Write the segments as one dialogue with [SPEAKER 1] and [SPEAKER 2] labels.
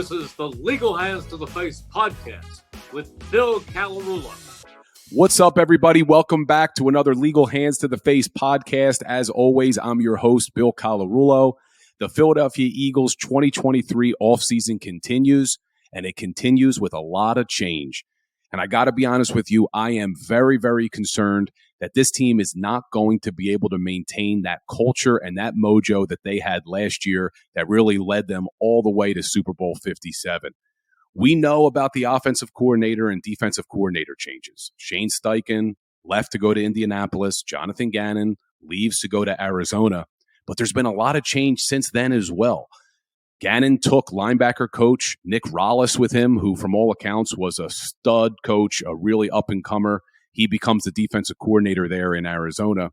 [SPEAKER 1] This is the Legal Hands to the Face podcast with Bill Calarulo.
[SPEAKER 2] What's up, everybody? Welcome back to another Legal Hands to the Face podcast. As always, I'm your host, Bill Calarulo. The Philadelphia Eagles 2023 offseason continues, and it continues with a lot of change. And I got to be honest with you, I am very, very concerned that this team is not going to be able to maintain that culture and that mojo that they had last year that really led them all the way to Super Bowl 57. We know about the offensive coordinator and defensive coordinator changes. Shane Steichen left to go to Indianapolis. Jonathan Gannon leaves to go to Arizona. But there's been a lot of change since then as well. Gannon took linebacker coach Nick Rollis with him, who from all accounts was a stud coach, a really up-and-comer. He becomes the defensive coordinator there in Arizona.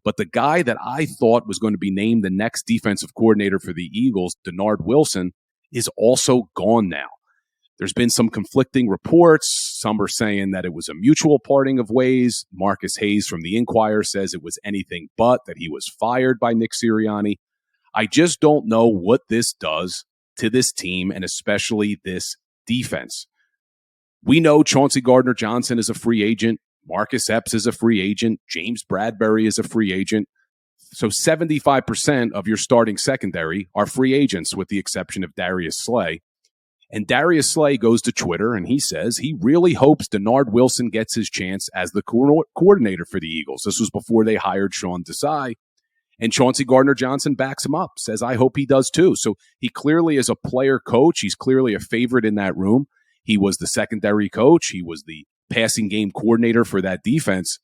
[SPEAKER 2] But the guy that I thought was going to be named the next defensive coordinator for the Eagles, Denard Wilson, is also gone now. There's been some conflicting reports. Some are saying that it was a mutual parting of ways. Marcus Hayes from the Inquirer says it was anything but, that he was fired by Nick Sirianni. I just don't know what this does to this team and especially this defense. We know Chauncey Gardner-Johnson is a free agent. Marcus Epps is a free agent. James Bradbury is a free agent. So 75% of your starting secondary are free agents with the exception of Darius Slay. And Darius Slay goes to Twitter and he says he really hopes Denard Wilson gets his chance as the coordinator for the Eagles. This was before they hired Sean Desai. And Chauncey Gardner-Johnson backs him up, says, I hope he does too. So he clearly is a player coach. He's clearly a favorite in that room. He was the secondary coach. He was the passing game coordinator for that defense.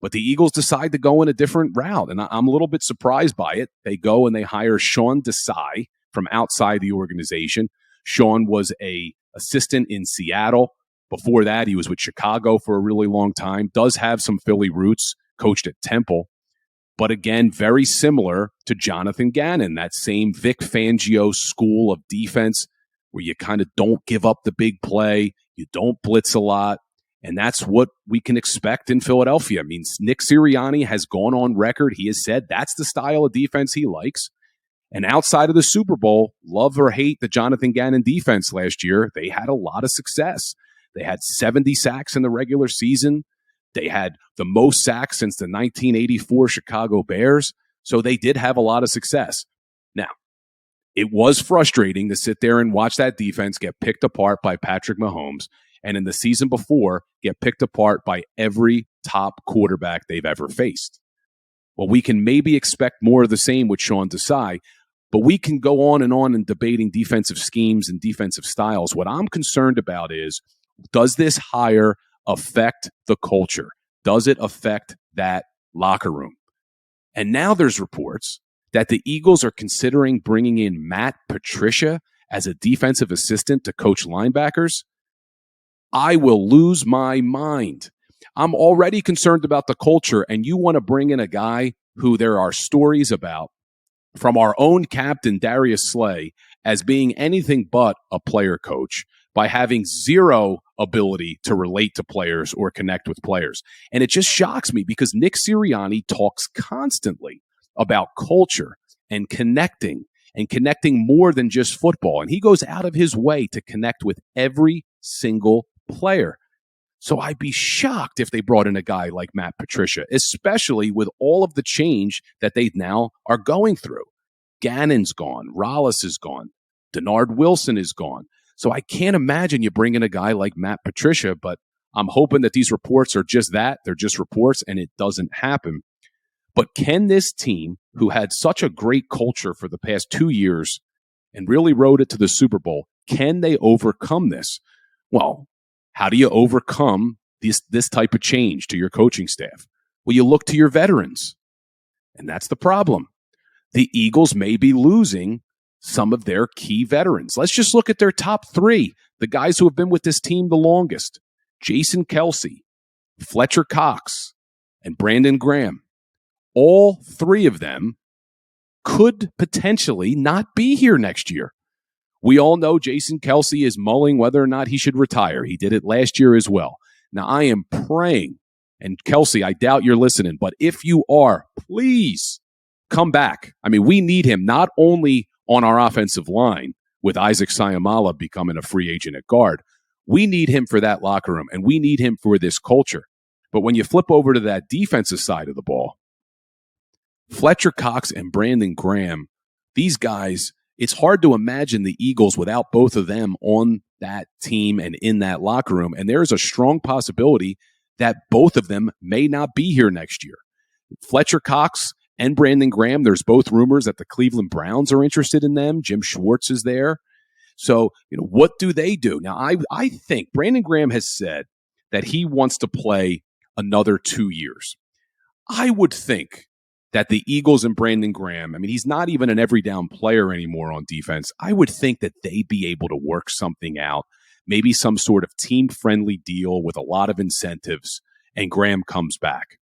[SPEAKER 2] But the Eagles decide to go in a different route. And I'm a little bit surprised by it. They go and they hire Sean Desai from outside the organization. Sean was a assistant in Seattle. Before that, he was with Chicago for a really long time. Does have some Philly roots, coached at Temple. But again, very similar to Jonathan Gannon, that same Vic Fangio school of defense where you kind of don't give up the big play, you don't blitz a lot, and that's what we can expect in Philadelphia. I mean, Nick Sirianni has gone on record. He has said that's the style of defense he likes. And outside of the Super Bowl, love or hate the Jonathan Gannon defense last year, they had a lot of success. They had 70 sacks in the regular season. They had the most sacks since the 1984 Chicago Bears. So they did have a lot of success. Now, it was frustrating to sit there and watch that defense get picked apart by Patrick Mahomes, and in the season before, get picked apart by every top quarterback they've ever faced. Well, we can maybe expect more of the same with Sean Desai, but we can go on in debating defensive schemes and defensive styles. What I'm concerned about is, does this hire affect the culture? Does it affect that locker room? And now there's reports that the Eagles are considering bringing in Matt Patricia as a defensive assistant to coach linebackers. I will lose my mind. I'm already concerned about the culture, and you want to bring in a guy who there are stories about from our own captain, Darius Slay, as being anything but a player coach by having zero ability to relate to players or connect with players. And it just shocks me because Nick Sirianni talks constantly about culture and connecting more than just football. And he goes out of his way to connect with every single player. So I'd be shocked if they brought in a guy like Matt Patricia, especially with all of the change that they now are going through. Gannon's gone. Rollis is gone. Denard Wilson is gone. So I can't imagine you bring in a guy like Matt Patricia, but I'm hoping that these reports are just that. They're just reports, and it doesn't happen. But can this team, who had such a great culture for the past 2 years and really rode it to the Super Bowl, can they overcome this? Well, how do you overcome this type of change to your coaching staff? Well, you look to your veterans, and that's the problem. The Eagles may be losing some of their key veterans. Let's just look at their top three, the guys who have been with this team the longest. Jason Kelce, Fletcher Cox, and Brandon Graham. All three of them could potentially not be here next year. We all know Jason Kelce is mulling whether or not he should retire. He did it last year as well. Now, I am praying, and Kelce, I doubt you're listening, but if you are, please come back. I mean, we need him not only on our offensive line, with Isaac Sayamala becoming a free agent at guard. We need him for that locker room, and we need him for this culture. But when you flip over to that defensive side of the ball, Fletcher Cox and Brandon Graham, these guys, it's hard to imagine the Eagles without both of them on that team and in that locker room. And there is a strong possibility that both of them may not be here next year. Fletcher Cox and Brandon Graham, there's both rumors that the Cleveland Browns are interested in them. Jim Schwartz is there. So, what do they do? Now, I think Brandon Graham has said that he wants to play another 2 years. I would think that the Eagles and Brandon Graham, I mean, he's not even an every down player anymore on defense. I would think that they'd be able to work something out, maybe some sort of team-friendly deal with a lot of incentives, and Graham comes back.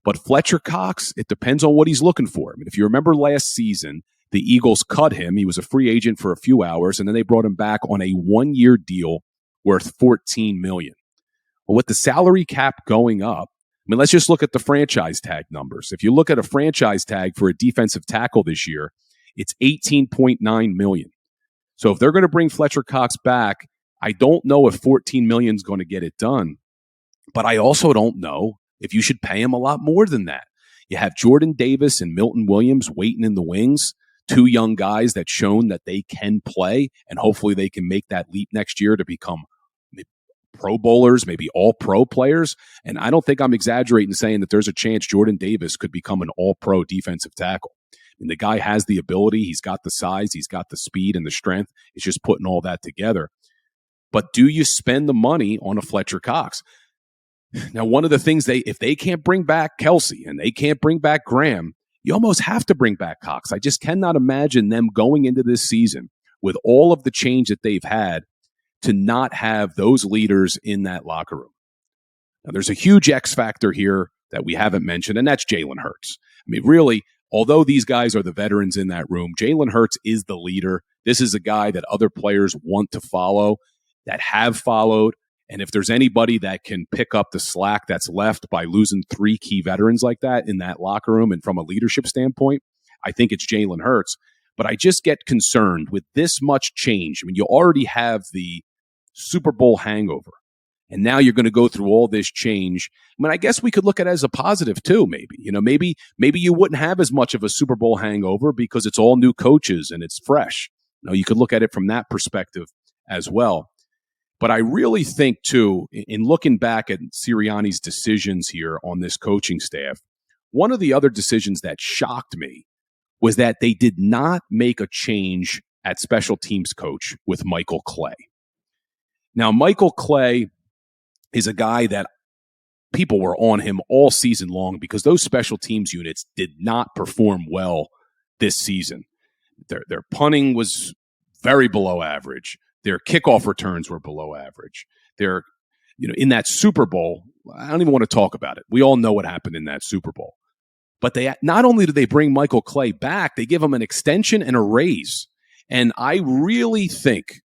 [SPEAKER 2] But Fletcher Cox, it depends on what he's looking for. I mean, if you remember last season, the Eagles cut him. He was a free agent for a few hours, and then they brought him back on a 1-year deal worth $14 million. Well, with the salary cap going up, I mean, let's just look at the franchise tag numbers. If you look at a franchise tag for a defensive tackle this year, it's $18.9 million. So if they're going to bring Fletcher Cox back, I don't know if $14 million is going to get it done. But I also don't know if you should pay him a lot more than that. You have Jordan Davis and Milton Williams waiting in the wings, two young guys that shown that they can play, and hopefully they can make that leap next year to become Pro Bowlers, maybe all-pro players. And I don't think I'm exaggerating saying that there's a chance Jordan Davis could become an all-pro defensive tackle. And the guy has the ability. He's got the size. He's got the speed and the strength. It's just putting all that together. But do you spend the money on a Fletcher Cox? Now, one of the things if they can't bring back Kelsey and they can't bring back Graham, you almost have to bring back Cox. I just cannot imagine them going into this season with all of the change that they've had to not have those leaders in that locker room. Now, there's a huge X factor here that we haven't mentioned, and that's Jalen Hurts. I mean, really, although these guys are the veterans in that room, Jalen Hurts is the leader. This is a guy that other players want to follow, that have followed. And if there's anybody that can pick up the slack that's left by losing three key veterans like that in that locker room and from a leadership standpoint, I think it's Jalen Hurts. But I just get concerned with this much change. I mean, you already have the Super Bowl hangover, and now you're going to go through all this change. I mean, I guess we could look at it as a positive too, maybe. Maybe you wouldn't have as much of a Super Bowl hangover because it's all new coaches and it's fresh. You could look at it from that perspective as well. But I really think, too, in looking back at Sirianni's decisions here on this coaching staff, one of the other decisions that shocked me was that they did not make a change at special teams coach with Michael Clay. Now, Michael Clay is a guy that people were on him all season long because those special teams units did not perform well this season. Their punting was very below average. Their kickoff returns were below average. They're, in that Super Bowl, I don't even want to talk about it. We all know what happened in that Super Bowl. But they not only did they bring Michael Clay back, they give him an extension and a raise. And I really think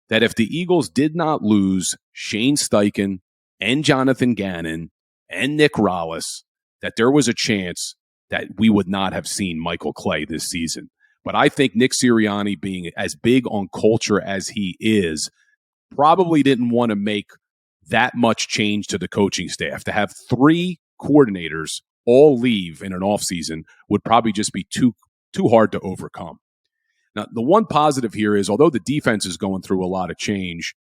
[SPEAKER 2] that if the Eagles did not lose Shane Steichen and Jonathan Gannon and Nick Rollis, that there was a chance that we would not have seen Michael Clay this season. But I think Nick Sirianni, being as big on culture as he is, probably didn't want to make that much change to the coaching staff. To have three coordinators all leave in an offseason would probably just be too hard to overcome. Now, the one positive here is, although the defense is going through a lot of change,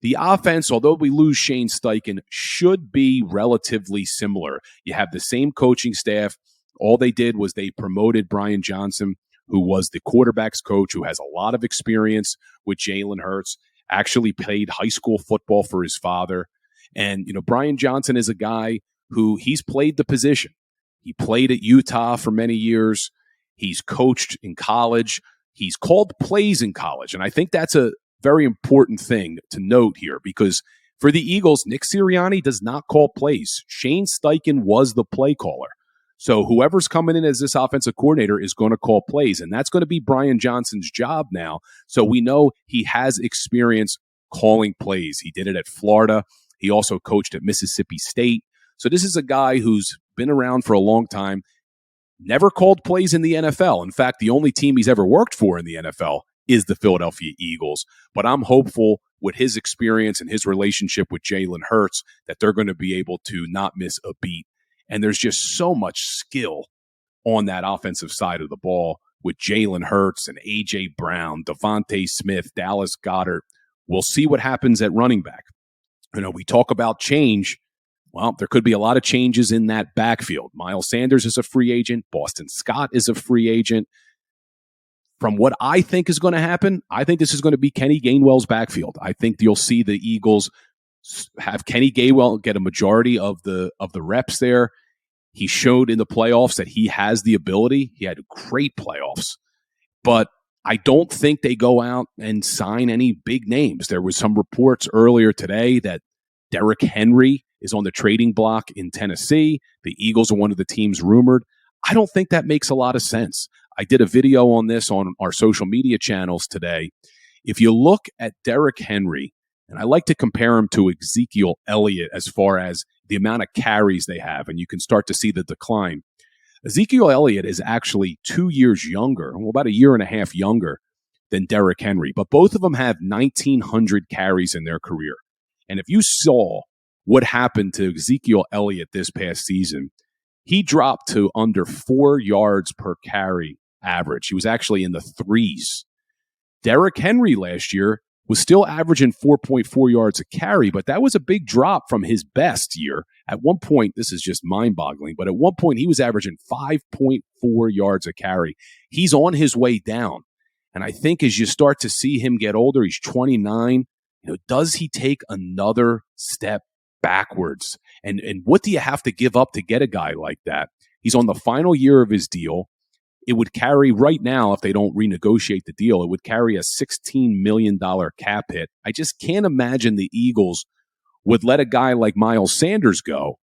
[SPEAKER 2] the offense, although we lose Shane Steichen, should be relatively similar. You have the same coaching staff. All they did was they promoted Brian Johnson, who was the quarterback's coach, who has a lot of experience with Jalen Hurts, actually played high school football for his father. And, Brian Johnson is a guy who he's played the position. He played at Utah for many years. He's coached in college. He's called plays in college. And I think that's a very important thing to note here, because for the Eagles, Nick Sirianni does not call plays. Shane Steichen was the play caller. So whoever's coming in as this offensive coordinator is going to call plays, and that's going to be Brian Johnson's job now. So we know he has experience calling plays. He did it at Florida. He also coached at Mississippi State. So this is a guy who's been around for a long time, never called plays in the NFL. In fact, the only team he's ever worked for in the NFL is the Philadelphia Eagles. But I'm hopeful with his experience and his relationship with Jalen Hurts that they're going to be able to not miss a beat. And there's just so much skill on that offensive side of the ball with Jalen Hurts and A.J. Brown, Devontae Smith, Dallas Goedert. We'll see what happens at running back. We talk about change. Well, there could be a lot of changes in that backfield. Miles Sanders is a free agent. Boston Scott is a free agent. From what I think is going to happen, I think this is going to be Kenny Gainwell's backfield. I think you'll see the Eagles have Kenny Gainwell get a majority of the reps there. He showed in the playoffs that he has the ability. He had great playoffs. But I don't think they go out and sign any big names. There was some reports earlier today that Derrick Henry is on the trading block in Tennessee. The Eagles are one of the teams rumored. I don't think that makes a lot of sense. I did a video on this on our social media channels today. If you look at Derrick Henry, and I like to compare him to Ezekiel Elliott as far as the amount of carries they have, and you can start to see the decline. Ezekiel Elliott is actually 2 years younger, well, about a year and a half younger than Derrick Henry, but both of them have 1,900 carries in their career. And if you saw what happened to Ezekiel Elliott this past season, he dropped to under 4 yards per carry average. He was actually in the threes. Derrick Henry last year was still averaging 4.4 yards a carry, but that was a big drop from his best year. At one point, this is just mind-boggling, but at one point he was averaging 5.4 yards a carry. He's on his way down. And I think as you start to see him get older, he's 29, does he take another step backwards? And what do you have to give up to get a guy like that? He's on the final year of his deal. It would carry right now, if they don't renegotiate the deal, it would carry a $16 million cap hit. I just can't imagine the Eagles would let a guy like Miles Sanders go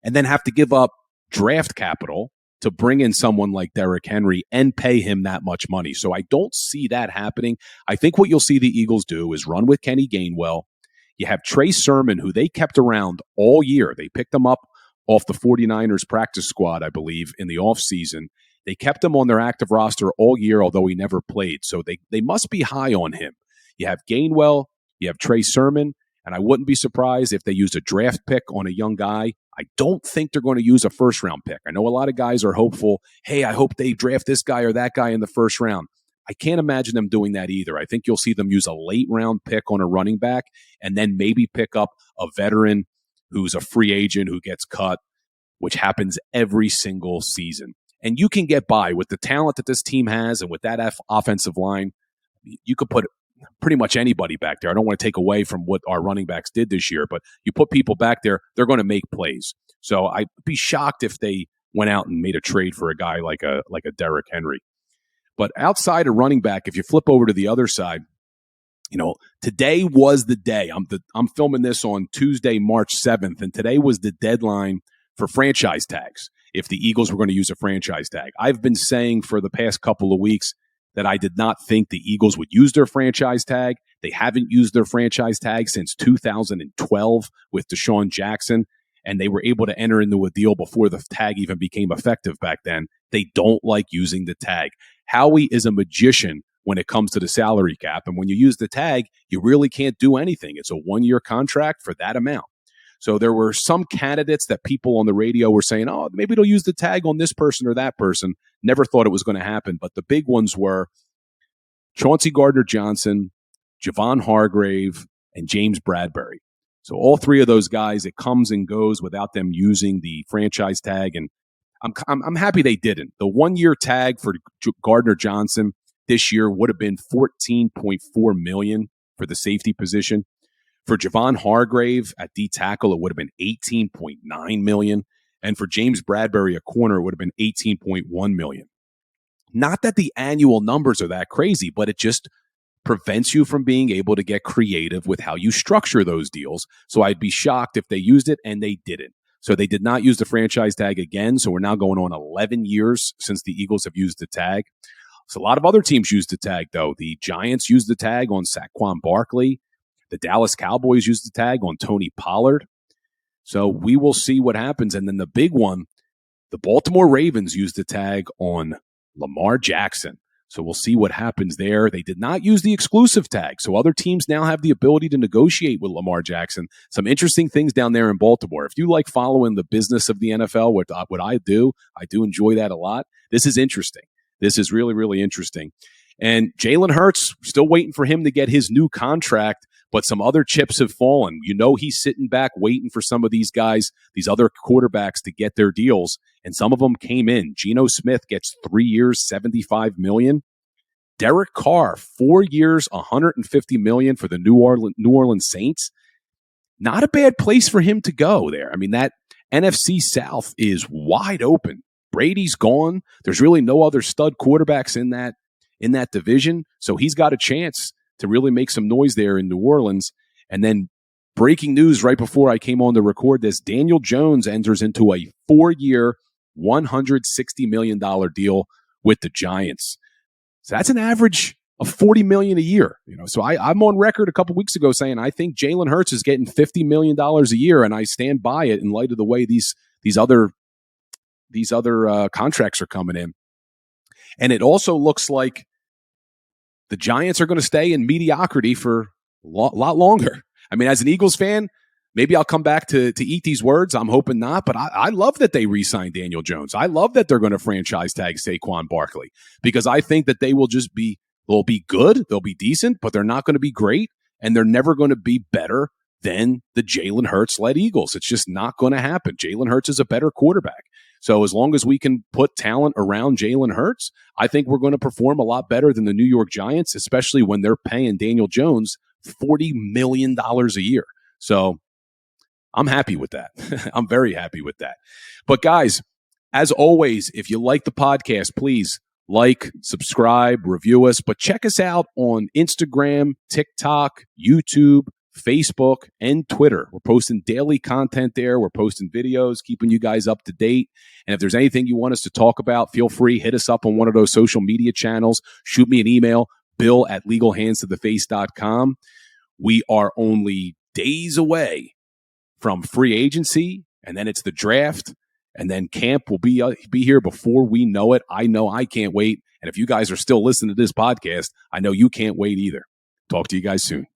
[SPEAKER 2] and then have to give up draft capital to bring in someone like Derrick Henry and pay him that much money. So I don't see that happening. I think what you'll see the Eagles do is run with Kenny Gainwell. You have Trey Sermon, who they kept around all year. They picked him up off the 49ers practice squad, I believe, in the offseason. They kept him on their active roster all year, although he never played. So they must be high on him. You have Gainwell, you have Trey Sermon, and I wouldn't be surprised if they used a draft pick on a young guy. I don't think they're going to use a first-round pick. I know a lot of guys are hopeful, hey, I hope they draft this guy or that guy in the first round. I can't imagine them doing that either. I think you'll see them use a late-round pick on a running back and then maybe pick up a veteran who's a free agent who gets cut, which happens every single season. And you can get by with the talent that this team has and with that offensive line. You could put pretty much anybody back there. I don't want to take away from what our running backs did this year, but you put people back there, they're going to make plays. So I'd be shocked if they went out and made a trade for a guy like a Derrick Henry. But outside of running back, if you flip over to the other side, today was the day. I'm filming this on Tuesday, March 7th, and today was the deadline for franchise tags. If the Eagles were going to use a franchise tag. I've been saying for the past couple of weeks that I did not think the Eagles would use their franchise tag. They haven't used their franchise tag since 2012 with Deshaun Jackson, and they were able to enter into a deal before the tag even became effective back then. They don't like using the tag. Howie is a magician when it comes to the salary cap, and when you use the tag, you really can't do anything. It's a one-year contract for that amount. So there were some candidates that people on the radio were saying, oh, maybe they'll use the tag on this person or that person. Never thought it was going to happen. But the big ones were Chauncey Gardner-Johnson, Javon Hargrave, and James Bradbury. So all three of those guys, it comes and goes without them using the franchise tag. And I'm happy they didn't. The one-year tag for Gardner-Johnson this year would have been $14.4 million for the safety position. For Javon Hargrave at D tackle, it would have been $18.9 million. And for James Bradbury, a corner, it would have been $18.1 million. Not that the annual numbers are that crazy, but it just prevents you from being able to get creative with how you structure those deals. So I'd be shocked if they used it, and they didn't. So they did not use the franchise tag again. So we're now going on 11 years since the Eagles have used the tag. So a lot of other teams used the tag, though. The Giants used the tag on Saquon Barkley. The Dallas Cowboys used the tag on Tony Pollard. So we will see what happens. And then the big one, the Baltimore Ravens used the tag on Lamar Jackson. So we'll see what happens there. They did not use the exclusive tag. So other teams now have the ability to negotiate with Lamar Jackson. Some interesting things down there in Baltimore. If you like following the business of the NFL, what I do enjoy that a lot. This is interesting. This is really, really interesting. And Jalen Hurts, still waiting for him to get his new contract, but some other chips have fallen. You know, he's sitting back waiting for some of these guys, these other quarterbacks to get their deals, and some of them came in. Geno Smith gets 3 years, $75 million. Derek Carr, 4 years, $150 million for the New Orleans Saints. Not a bad place for him to go there. I mean, that NFC South is wide open. Brady's gone. There's really no other stud quarterbacks in that division, so he's got a chance to really make some noise there in New Orleans. And then breaking news right before I came on to record this, Daniel Jones enters into a 4-year, $160 million deal with the Giants. So that's an average of $40 million a year. So I'm on record a couple weeks ago saying I think Jalen Hurts is getting $50 million a year, and I stand by it in light of the way these other contracts are coming in. And it also looks like the Giants are going to stay in mediocrity for a lot longer. I mean, as an Eagles fan, maybe I'll come back to eat these words. I'm hoping not, but I love that they re-signed Daniel Jones. I love that they're going to franchise tag Saquon Barkley, because I think that they'll be good, they'll be decent, but they're not going to be great, and they're never going to be better than the Jalen Hurts-led Eagles. It's just not going to happen. Jalen Hurts is a better quarterback. So as long as we can put talent around Jalen Hurts, I think we're going to perform a lot better than the New York Giants, especially when they're paying Daniel Jones $40 million a year. So I'm happy with that. I'm very happy with that. But guys, as always, if you like the podcast, please like, subscribe, review us, but check us out on Instagram, TikTok, YouTube, Facebook, and Twitter. We're posting daily content there. We're posting videos, keeping you guys up to date. And if there's anything you want us to talk about, feel free, hit us up on one of those social media channels. Shoot me an email, bill@legalhandstotheface.com. We are only days away from free agency, and then it's the draft, and then camp will be here before we know it. I know I can't wait. And if you guys are still listening to this podcast, I know you can't wait either. Talk to you guys soon.